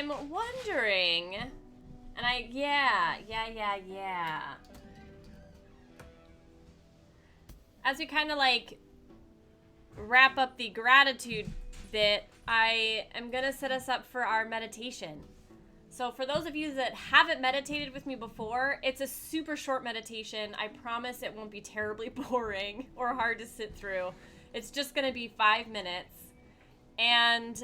I'm wondering, and yeah. As we kind of like wrap up the gratitude bit, I am going to set us up for our meditation. So for those of you that haven't meditated with me before, it's a super short meditation. I promise it won't be terribly boring or hard to sit through. It's just going to be 5 minutes. And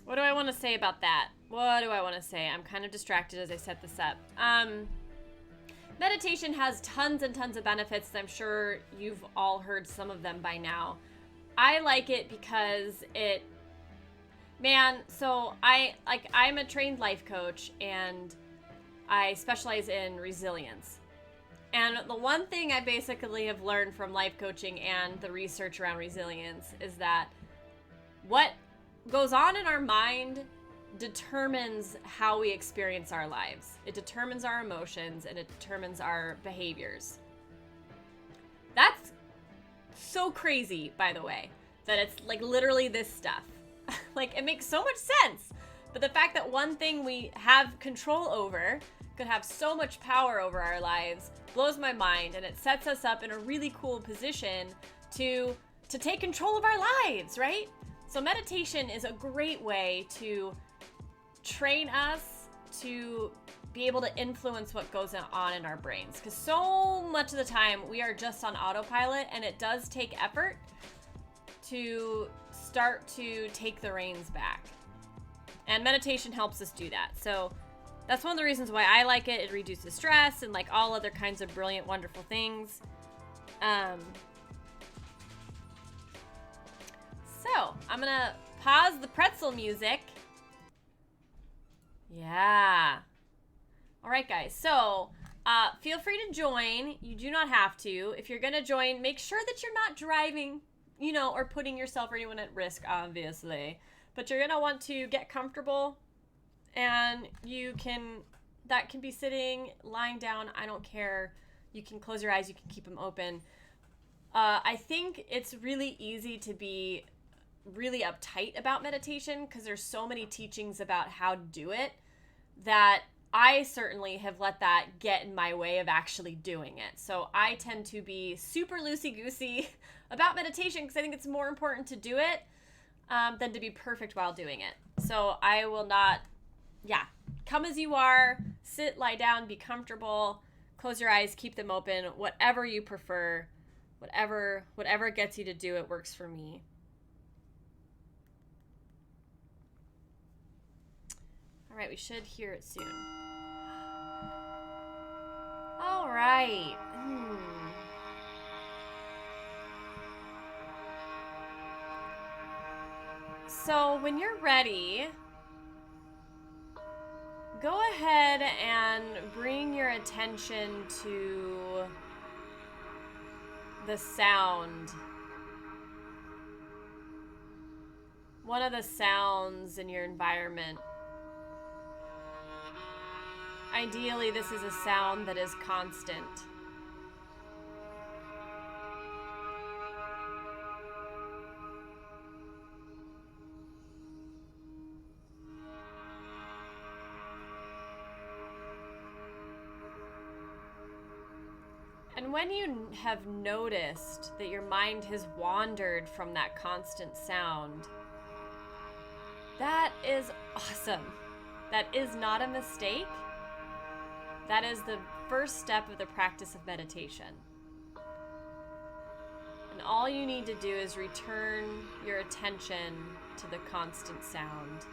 what do I want to say about that? What do I want to say? I'm kind of distracted as I set this up. Meditation has tons and tons of benefits. I'm sure you've all heard some of them by now. I like it because so I'm a trained life coach and I specialize in resilience. And the one thing I basically have learned from life coaching and the research around resilience is that what goes on in our mind determines how we experience our lives. It determines our emotions and it determines our behaviors. That's so crazy, by the way, that it's like literally this stuff. Like, it makes so much sense. But the fact that one thing we have control over could have so much power over our lives blows my mind, and it sets us up in a really cool position to take control of our lives, right? So meditation is a great way to train us to be able to influence what goes on in our brains. Because so much of the time we are just on autopilot, and it does take effort to start to take the reins back. And meditation helps us do that. So that's one of the reasons why I like it. It reduces stress and like all other kinds of brilliant, wonderful things. So I'm gonna pause the pretzel music. Yeah. All right, guys. So feel free to join. You do not have to. If you're gonna join, make sure that you're not driving, or putting yourself or anyone at risk, obviously. But you're gonna want to get comfortable, and that can be sitting, lying down, I don't care. You can close your eyes, you can keep them open. I think it's really easy to be really uptight about meditation because there's so many teachings about how to do it that I certainly have let that get in my way of actually doing it. So I tend to be super loosey-goosey about meditation because I think it's more important to do it than to be perfect while doing it. So I will not, come as you are, sit, lie down, be comfortable, close your eyes, keep them open, whatever you prefer, whatever gets you to do it works for me. All right, we should hear it soon. All right. So when you're ready, go ahead and bring your attention to the sound. One of the sounds in your environment. Ideally, this is a sound that is constant. And when you have noticed that your mind has wandered from that constant sound, that is awesome. That is not a mistake. That is the first step of the practice of meditation. And all you need to do is return your attention to the constant sound.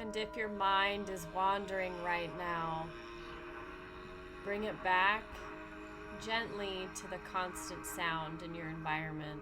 And if your mind is wandering right now, bring it back gently to the constant sound in your environment.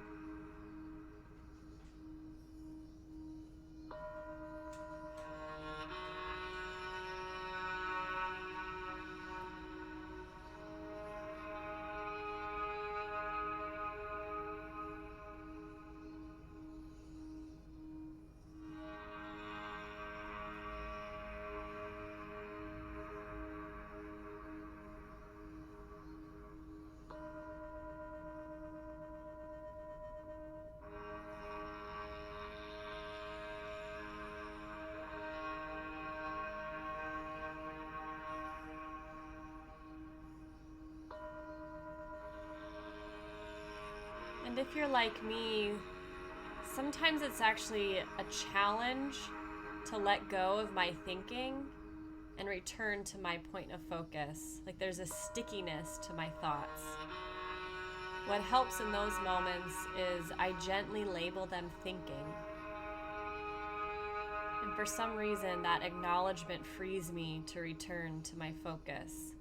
And if you're like me, sometimes it's actually a challenge to let go of my thinking and return to my point of focus. Like there's a stickiness to my thoughts. What helps in those moments is I gently label them thinking. And for some reason, that acknowledgement frees me to return to my focus.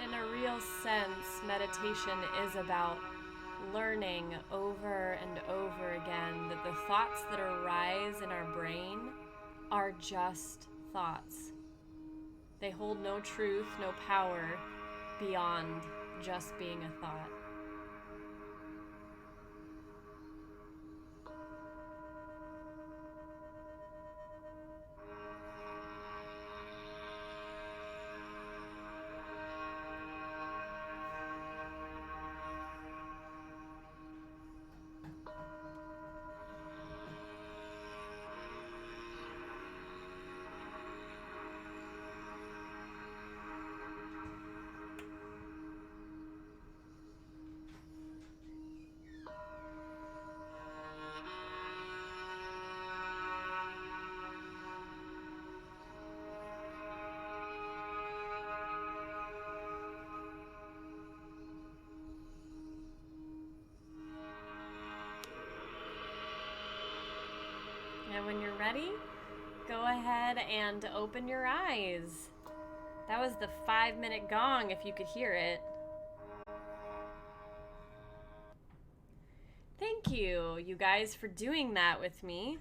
In a real sense, meditation is about learning over and over again that the thoughts that arise in our brain are just thoughts. They hold no truth, no power beyond just being a thought. And when you're ready, go ahead and open your eyes. That was the 5-minute gong, if you could hear it. Thank you, you guys, for doing that with me.